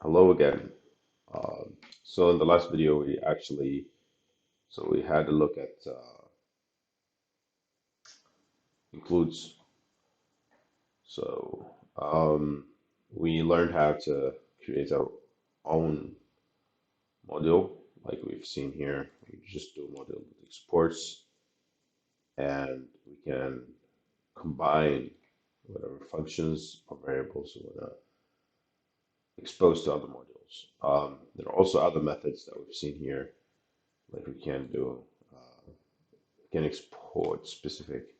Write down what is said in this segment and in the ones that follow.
Hello again. So in the last video, we had a look at includes. So we learned how to create our own module, like we've seen here. We just do module with exports, and we can combine whatever functions or variables we want to expose to other modules. There are also other methods that we've seen here, like we can export specific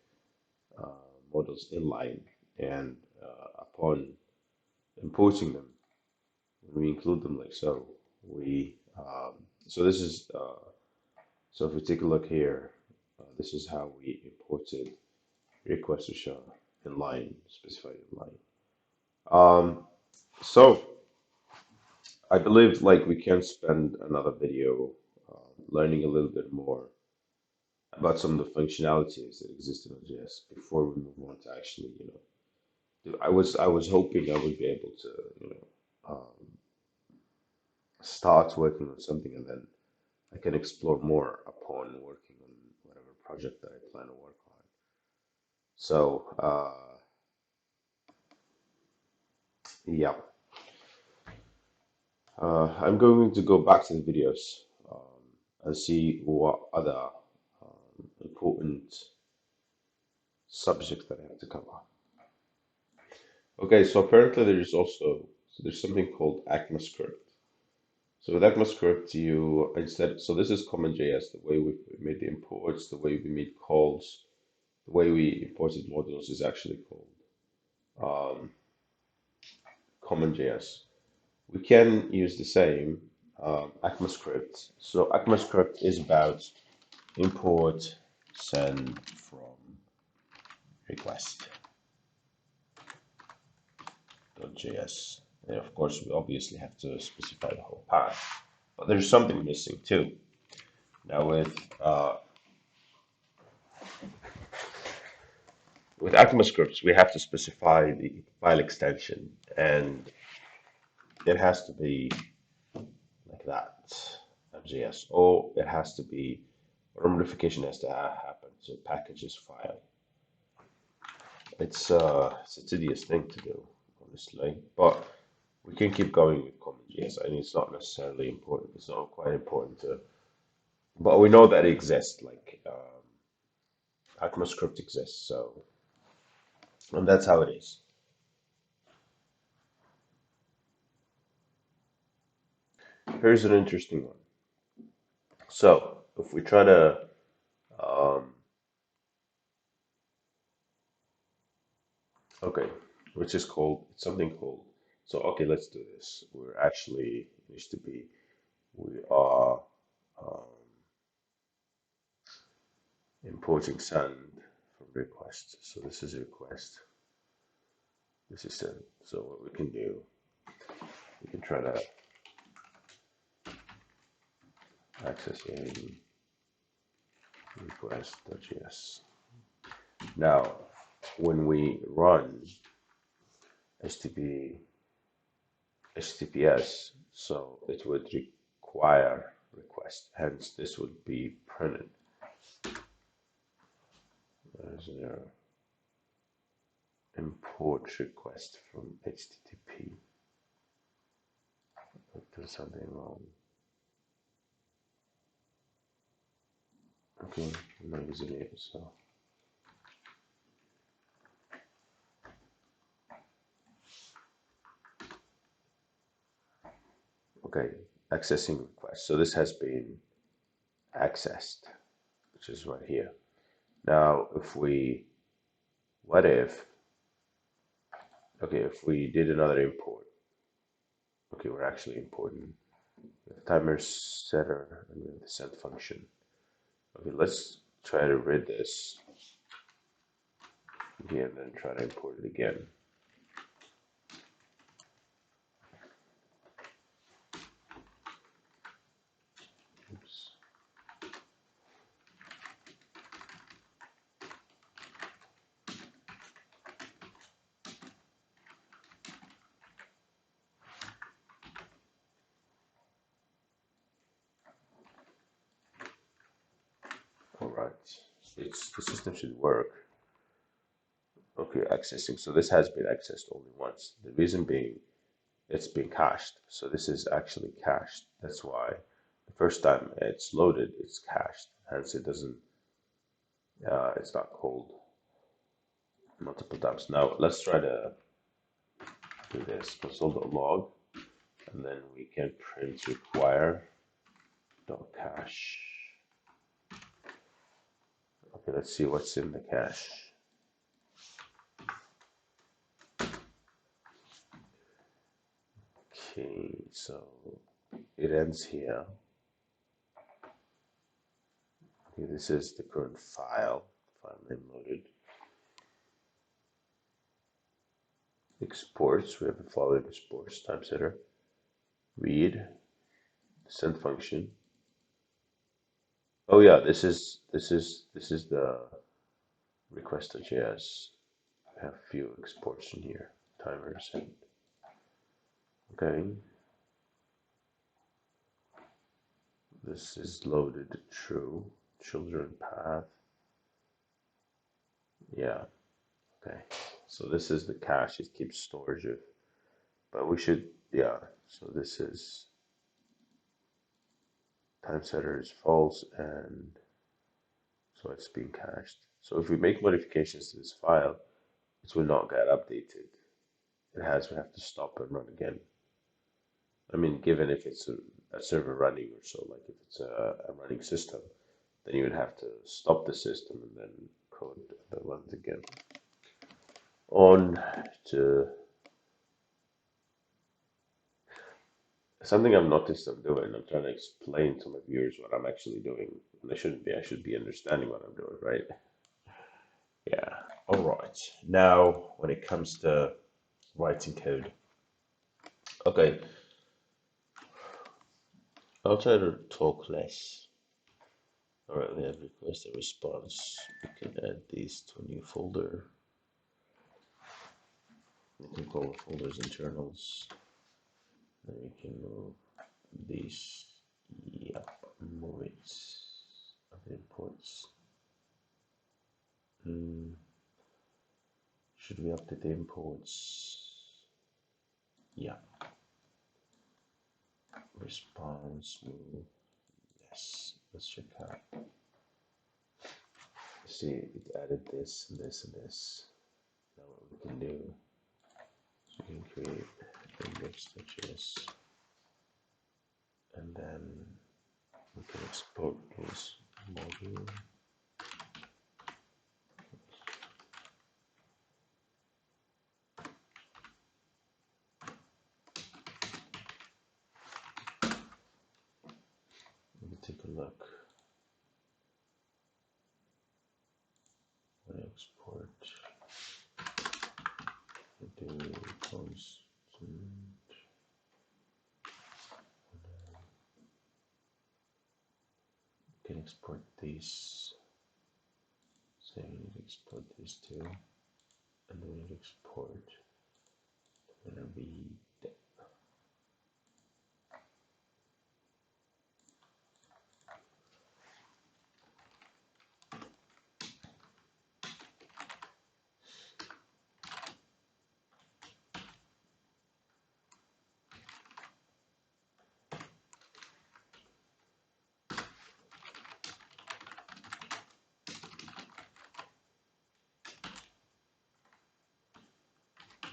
models inline, and upon importing them, we include them like so. We so this is so if we take a look here, this is how we imported request to show inline, specified inline. So I believe like we can spend another video learning a little bit more about some of the functionalities that exist in OJS before we move on to actually, I was hoping I would be able to, start working on something, and then I can explore more upon working on whatever project that I plan to work on. So, yeah, I'm going to go back to the videos and see what other important subjects that I have to cover. Okay, so apparently there's something called ECMAScript. So with ECMAScript, so this is CommonJS, the way we made the imports, the way we made calls, the way we imported modules is actually called um, CommonJS. We can use the same ECMAScript. So ECMAScript is about import send from request.js. And of course, we obviously have to specify the whole path, but there's something missing too. Now with ECMAScripts, we have to specify the file extension, and it has to be like that, JS, or it has to be, or modification has to happen to packages file. It's a tedious thing to do, honestly, but we can keep going with CommonJS. I mean, it's not necessarily important. It's not quite important to, but we know that it exists. Like ECMAScript exists, so and that's how it is. Here's an interesting one. So if we try to um, okay, which is called something called. So okay, let's do this. We're actually needs to be we are um, importing send from request. So this is a request. This is send. So what we can do, we can try to access in request.js. Now, when we run HTTP, HTTPS, so it would require request. Hence, this would be printed. There's an import request from HTTP. There's something wrong. Okay, I'm not using it, so. Okay, accessing request. So this has been accessed, which is right here. Now, what if, okay, if we did another import, okay, we're actually importing the timer setter and the send function. Okay, let's try to read this here and then try to import it again. Oops. right, the system should work. Okay, accessing. So this has been accessed only once. The reason being it's been cached. So this is actually cached. That's why the first time it's loaded, it's cached. Hence, it's not called multiple times. Now let's try to do this. Console.log, and then we can print require dot cache. Okay, let's see what's in the cache. Okay, so it ends here. Okay, this is the current file name loaded. Exports, we have the following exports: typesetter, read, send function. Oh yeah, this is the request.js. I have a few exports in here. Timer send. Okay. This is loaded true. Children path. Yeah. Okay. So this is the cache. It keeps storage of, but we should, yeah. So this is time setter is false, and so it's being cached. So if we make modifications to this file, it will not get updated. We have to stop and run again. I mean, given if it's a server running or so, like if it's a running system, then you would have to stop the system and then code that runs again. On to something I've noticed I'm doing. I'm trying to explain to my viewers what I'm actually doing. And I shouldn't be. I should be understanding what I'm doing, right? Yeah. All right. Now, when it comes to writing code, okay, I'll try to talk less. All right, we have request and response. We can add these to a new folder. We can call the folders internals. Then we can move these. Yep, move it of imports. Should we update the imports? Yeah. Response move. Yes. Let's check out. See, it added this and this and this. Now what we can do is we can create index.js, and then we can export this module. Let me take a look. When I export, I do constant. Can export these. So we need to export these two, and then we need to export. I'm gonna read.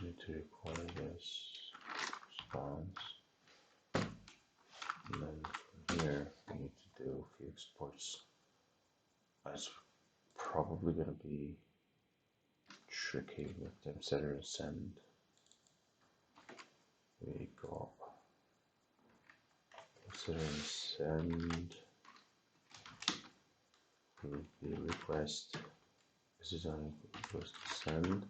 Need to require this response, and then from here we need to do a few exports. That's probably going to be tricky with them setter and send. We got setter and send. The request. This is on request to send.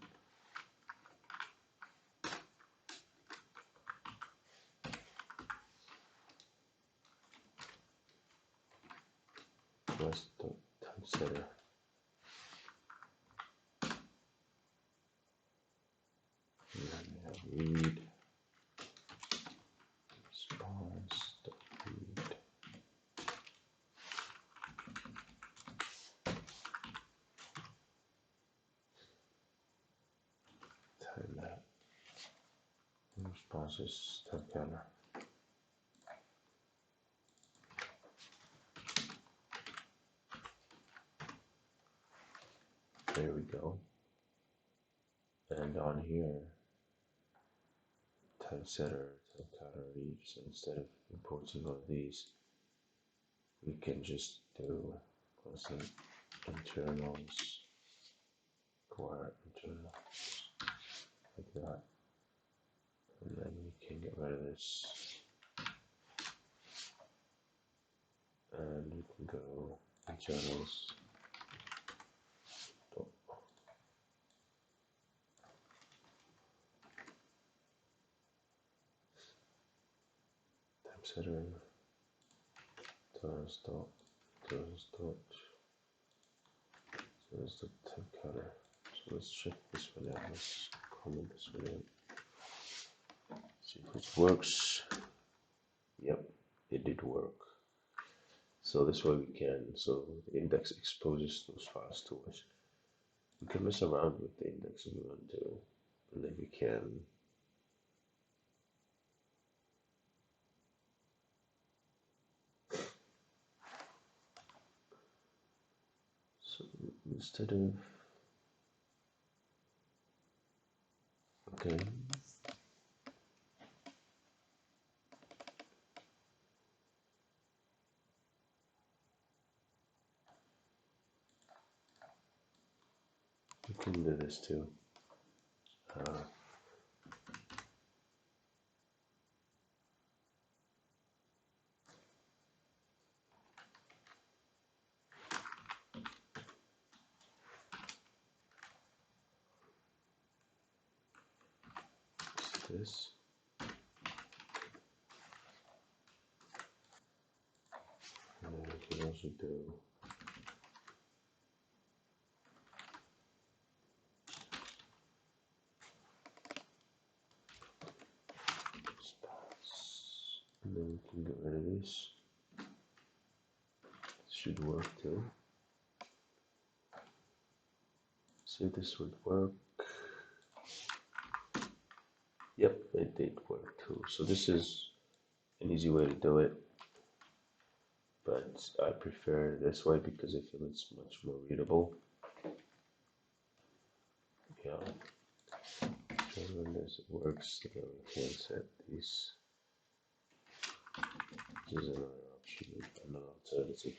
Request type setter. And then we have read response read. responses temp counter. There we go. And on here, temp setter, temp counter each. So instead of importing all these, we can just do constant internals, require internals, like that. And then we can get rid of this. And we can go internals. Temp setter, internals dot, internals dot. So that's the temp counter. So let's check this one out. Let's comment this one out. See if it works. Yep, it did work. So this way we can, so the index exposes those files to us. We can mess around with the index if we want to, and then we can so instead of okay. We can do this too. This. And then we can also do stats. And then we can get rid of this. Should work too. See if this would work. Yep, it did work too. So this is an easy way to do it, but I prefer this way because I feel it's much more readable. Yeah, when this works, then we can set these. This is another option, another alternative.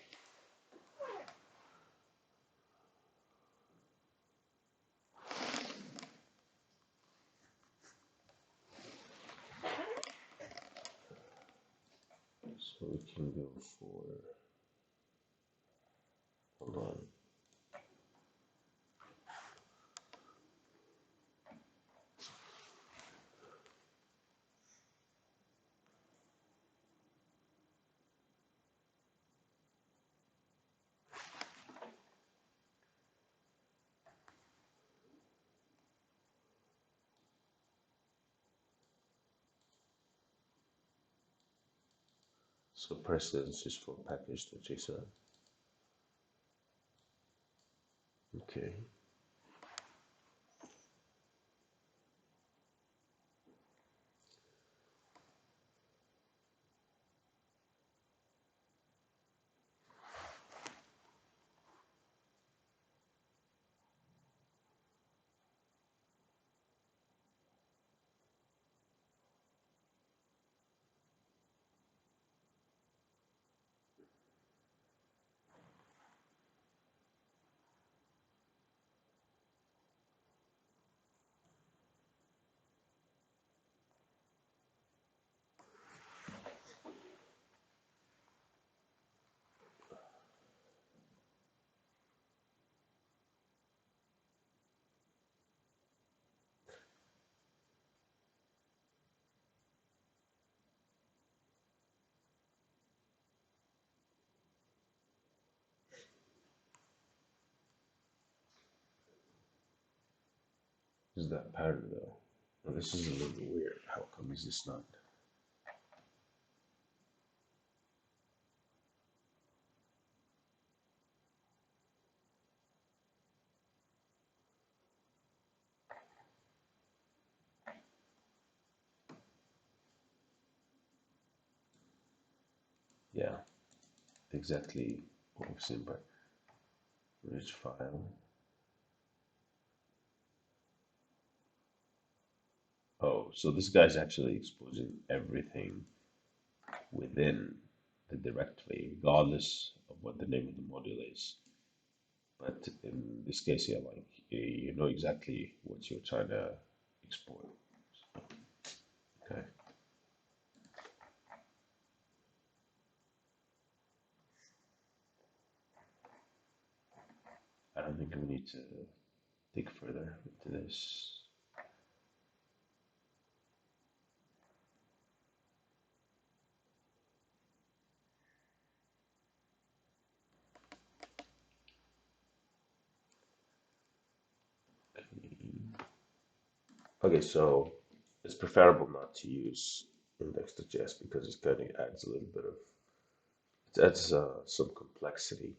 So we can go for, hold on. So precedence is for package.json. Okay. Is that pattern though? Well, this is a little weird. How come is this not? Yeah, exactly what we've seen by rich file. Oh, so this guy's actually exposing everything within the directory, regardless of what the name of the module is. But in this case here, like you know exactly what you're trying to export. Okay. I don't think we need to dig further into this. Okay, so it's preferable not to use index.js because it kind of adds a little bit of it adds some complexity,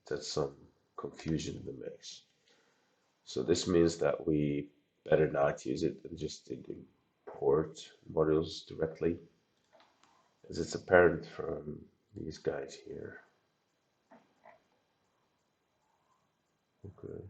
it adds some confusion in the mix. So this means that we better not use it and just import modules directly, as it's apparent from these guys here. Okay.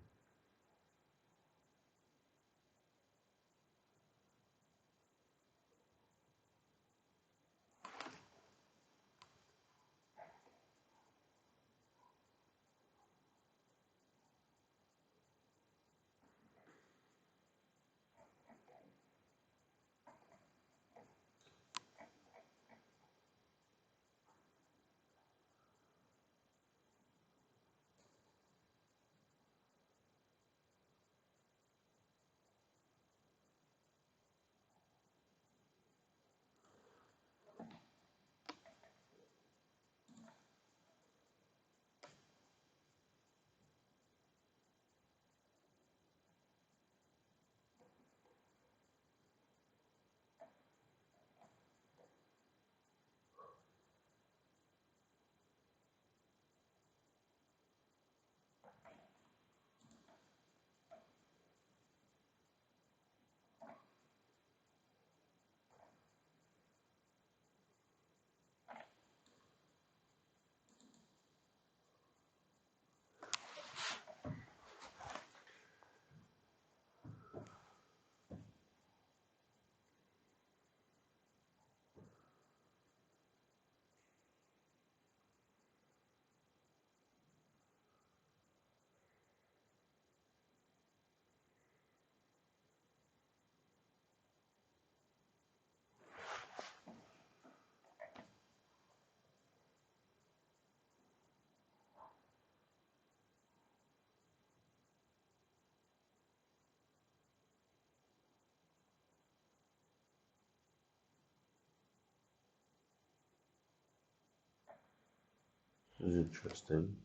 This is interesting.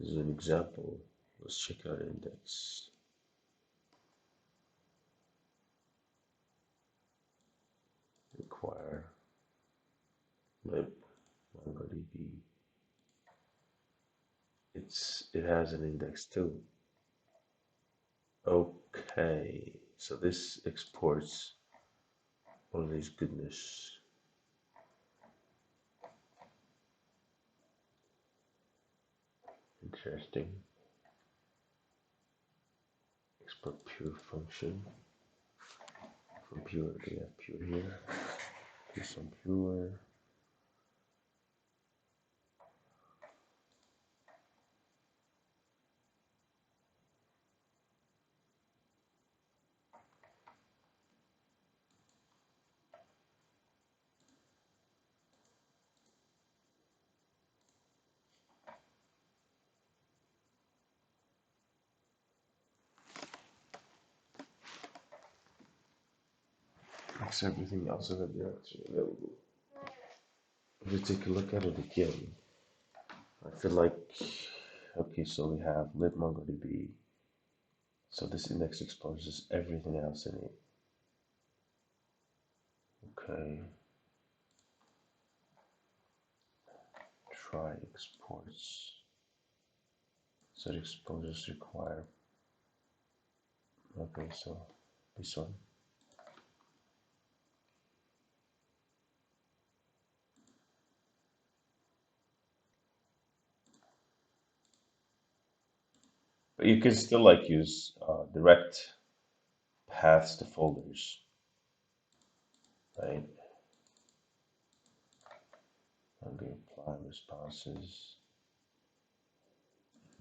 This is an example. Let's check out index. Require lib MongoDB. It has an index too. Okay, so this exports all this goodness. Interesting. Export pure function from pure. We have pure here. Do some pure. Makes everything else in the directory available. If we take a look at it again, I feel like okay, so we have libmongodb. So this index exposes everything else in it. Okay. Try exports. So the exposures require. Okay, so this one. But you can still like use direct paths to folders, right? I'm going to apply responses,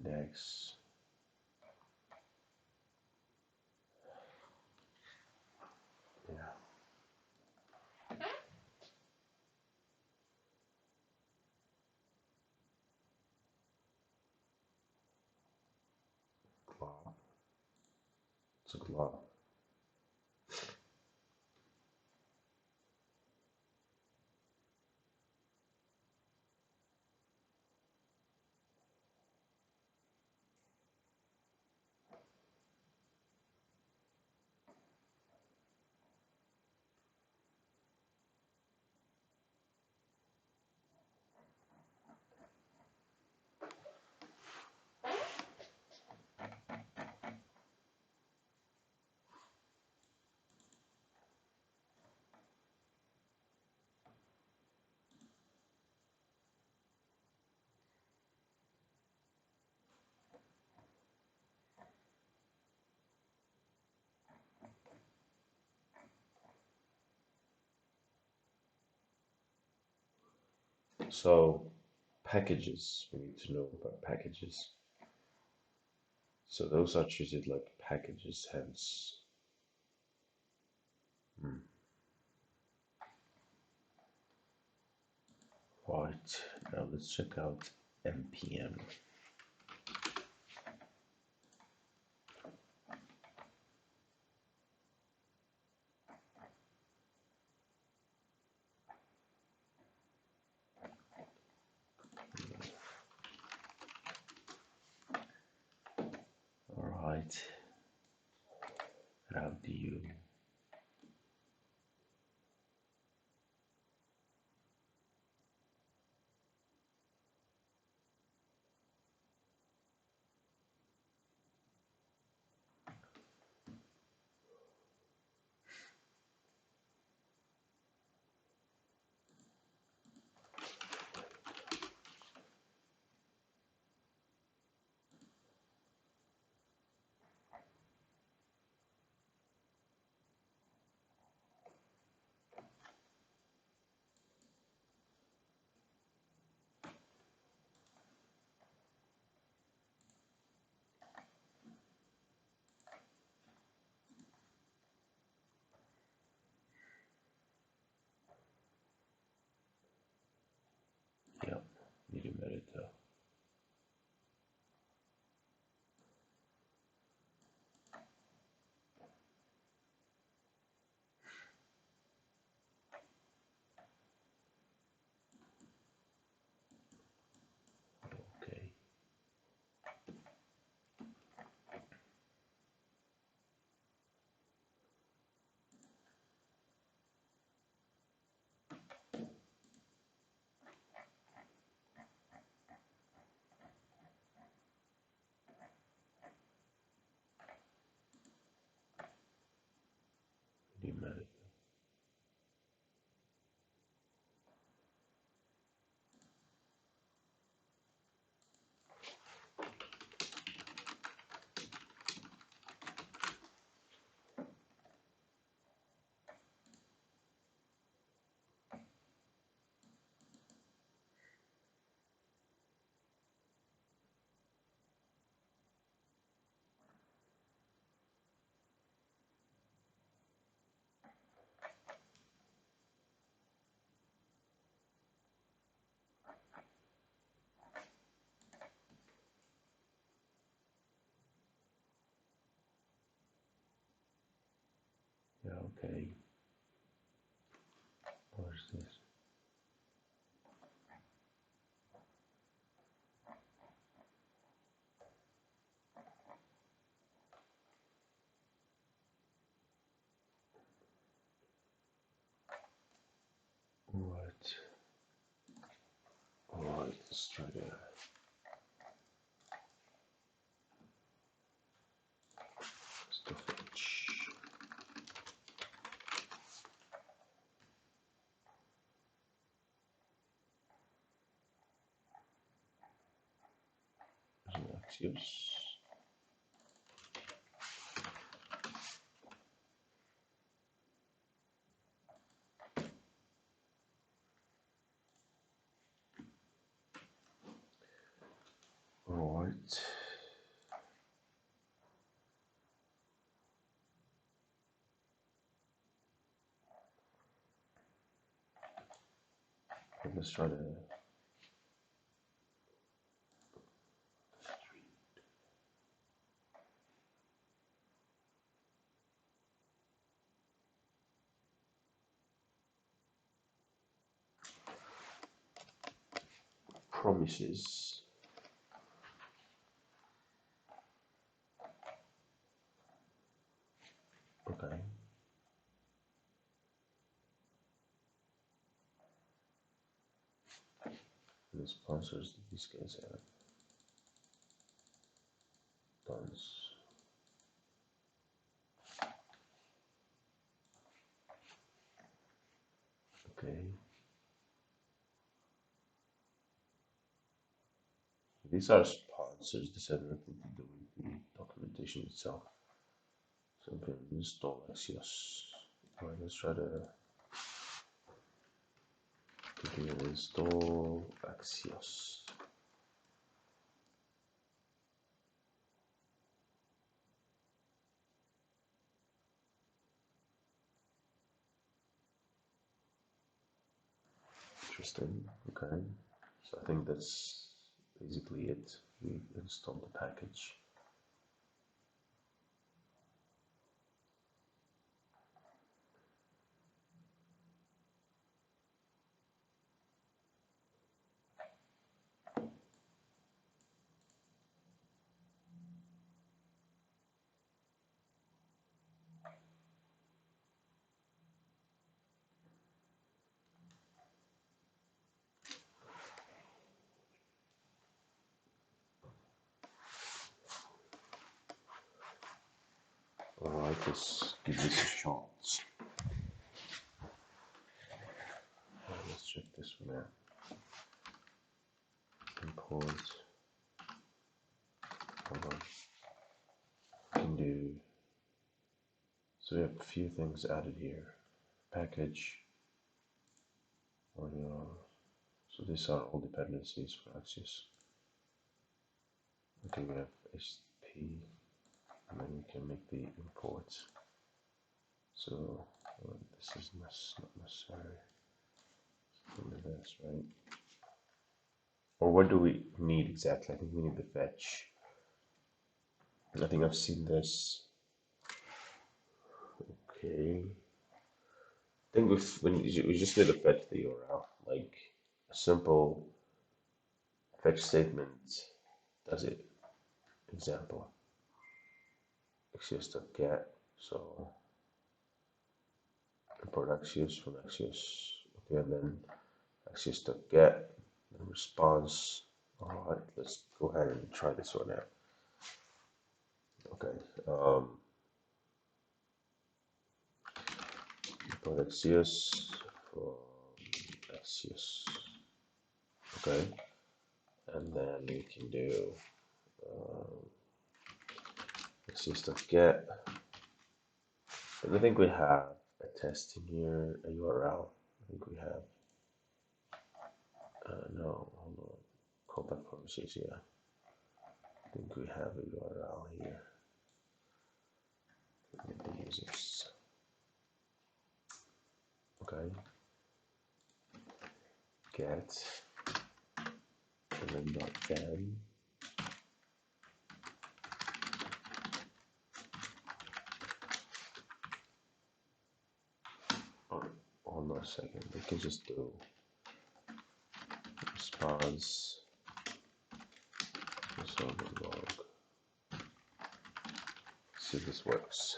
index. Yeah. Glob. It's a glob. So packages, we need to know about packages. So those are treated like packages, hence. Hmm. Right, now let's check out npm. All right, how do you? Yeah, need a minute though. Okay. Need a minute. Yeah, okay. Where's this? Right. All right, let's try to stuff H. Axios. Let's try to promises. Okay. The sponsors that these guys have tons. Okay. These are sponsors. This has nothing to do with the documentation itself. So I'm going to install Axios. Alright, let's try to install Axios. Interesting. Okay. So I think that's basically it. We installed the package. Alright, let's give this a shot. Let's check this one out. Import. Hold on. Can do. So we have a few things added here. Package. Audio. So these are all dependencies for Axios. Okay, we have HTTP, and then we can make the imports. So this is not necessary. This, right? Or what do we need exactly? I think we need the fetch. I think I've seen this. Okay. I think we just need to fetch the URL, like a simple fetch statement does it. Example, axios.get. So import Axios from Axios. Okay, and then axios.get, then response. All right, let's go ahead and try this one out. Okay. Import Axios from Axios. Okay, and then we can do axios.get. And I think we have a test in here, a URL. I think we have. No, hold on. Callback promises, yeah. I think we have a URL here. With the users. Okay. Get. And then .then. Or hold on a second. We can just do response. Log. See if this works.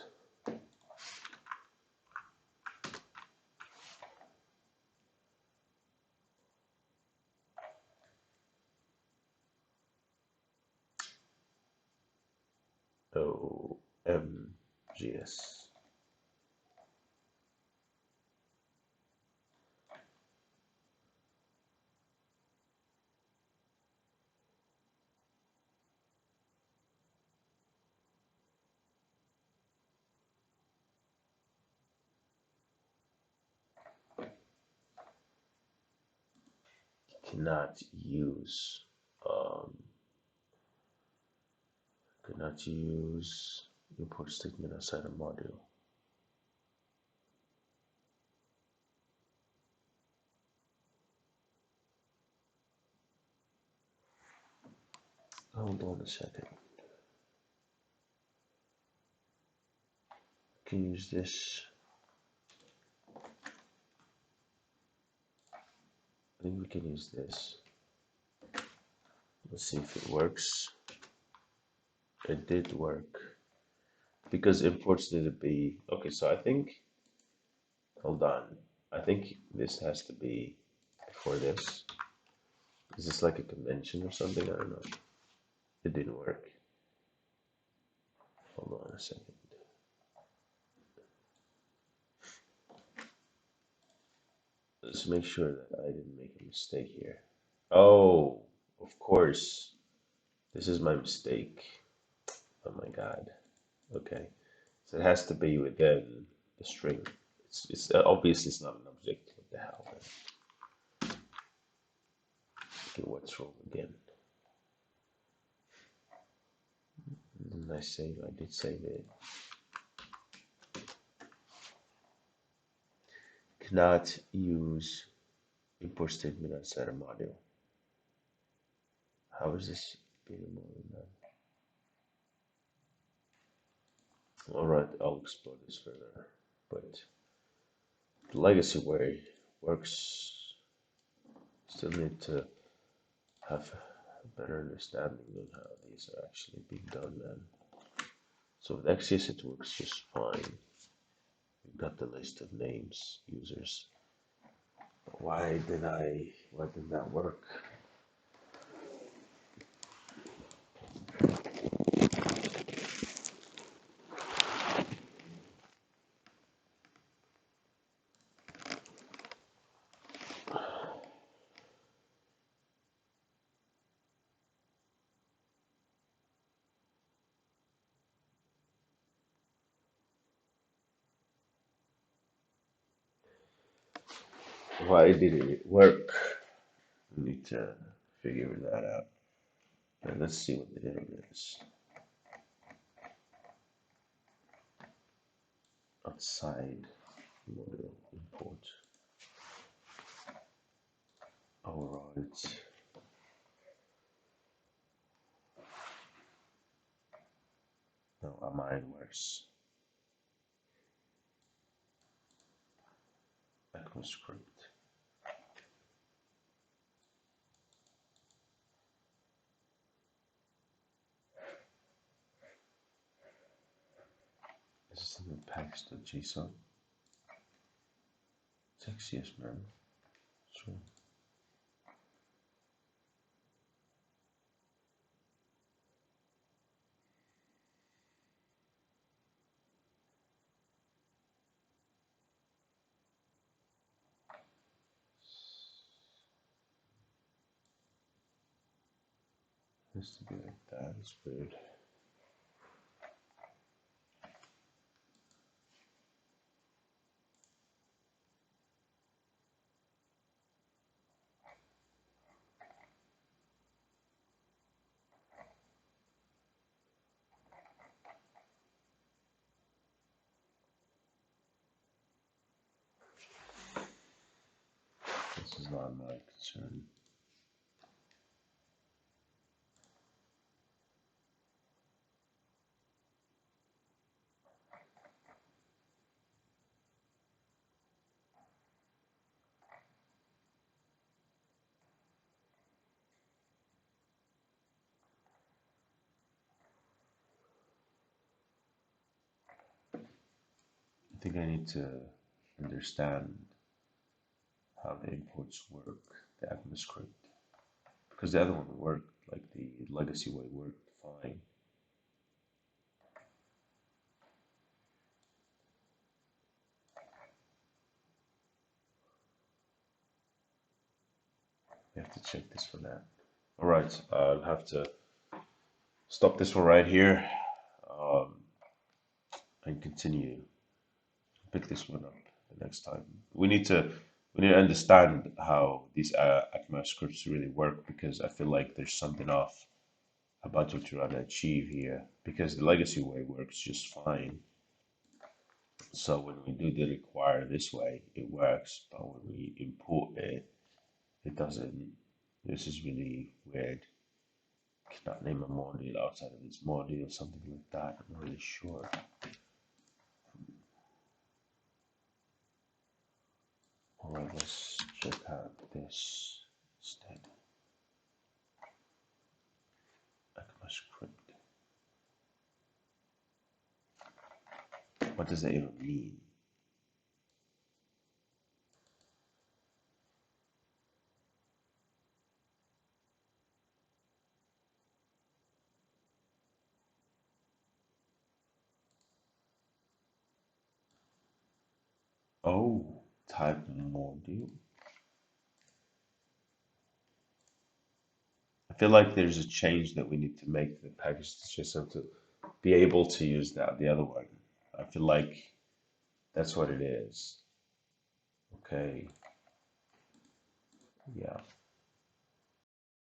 OMGS. Cannot use import statement outside a module. Hold on a second. I can use this. I think we can use this. Let's see if it works. It did work. Because imports need to be okay, so I think hold on. I think this has to be before this. Is this like a convention or something? I don't know. It didn't work. Hold on a second. Let's make sure that I didn't make a mistake here. Oh, of course. This is my mistake. Oh my God. Okay. So it has to be within the string. It's obviously it's not an object. What the hell? Okay, what's wrong again? Didn't I save? I did save it. Cannot use import statement outside a module. How is this being more than that? All right, I'll explore this further. But the legacy way works. Still need to have a better understanding on how these are actually being done, man. So with XCS it works just fine. We've got the list of names, users. But why didn't that work? Why didn't it work? We need to figure that out. And let's see what the error is. Outside model import. Alright. No, mine worse. ECMAScript. Is this in the package.json? It's XCS, man. Sure. It has to be like that. It's weird. This is not my concern. I think I need to understand how the imports work, the ECMAScript. Because the other one worked, like the legacy way worked fine. We have to check this for that. All right, I'll have to stop this one right here um, and continue. Pick this one up the next time. We need to understand how these ECMA scripts really work because I feel like there's something off about what you're trying to achieve here because the legacy way works just fine. So when we do the require this way, it works, but when we import it, it doesn't. This is really weird. Cannot name a module outside of this module, something like that. I'm not really sure. Alright, let's check out this instead. ECMAScript. What does that even mean? Oh, type module. I feel like there's a change that we need to make to the package system to be able to use that, the other one. I feel like that's what it is. Okay. Yeah.